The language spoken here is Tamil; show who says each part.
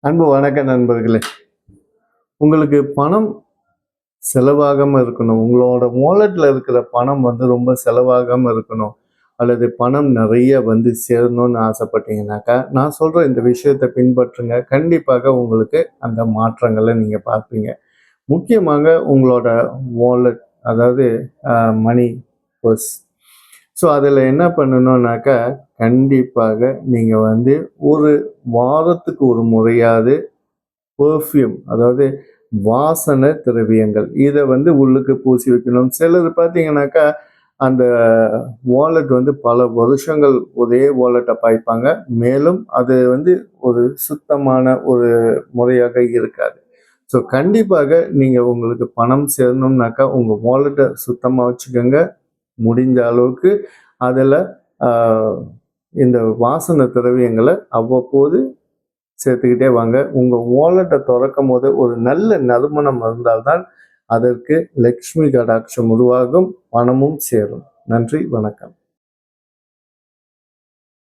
Speaker 1: அன்பு வணக்கம் நண்பர்களே. உங்களுக்கு பணம் செலவாகாமல் இருக்கணும், உங்களோட வாலெட்டில் இருக்கிற பணம் ரொம்ப செலவாகாமல் இருக்கணும், அல்லது பணம் நிறைய சேரணும்னு ஆசைப்பட்டீங்கன்னாக்கா நான் சொல்கிற இந்த விஷயத்தை பின்பற்றுங்க. கண்டிப்பாக உங்களுக்கு அந்த மாற்றங்களை நீங்கள் பார்ப்பீங்க. முக்கியமாக உங்களோட வாலெட், அதாவது மணி பர்ஸ். ஸோ அதில் என்ன பண்ணணுன்னாக்கா கண்டிப்பாக நீங்கள் ஒரு வாரத்துக்கு ஒரு முறையாவது பெர்ஃப்யூம், அதாவது வாசனை திரவியங்கள், இதை உள்ளுக்கு பூசி வைக்கணும். சிலர் பார்த்தீங்கன்னாக்கா அந்த வாலெட் பல வருஷங்கள் ஒரே வாலெட்டை பாய்ப்பாங்க. மேலும் அது ஒரு சுத்தமான ஒரு முறையாக இருக்காது. ஸோ கண்டிப்பாக நீங்கள் உங்களுக்கு பணம் சேரணும்னாக்கா உங்கள் வாலெட்டை சுத்தமாக வச்சுக்கோங்க. முடிஞ்ச அளவுக்கு அதில் இந்த வாசனை திரவியங்களை அவ்வப்போது சேர்த்துக்கிட்டே வாங்க. உங்கள் வாலெட்டை திறக்கும் போது ஒரு நல்ல நறுமணம் இருந்தால்தான் அதற்கு லக்ஷ்மி கடாட்சம் உருவாகும், பணமும் சேரும். நன்றி, வணக்கம்.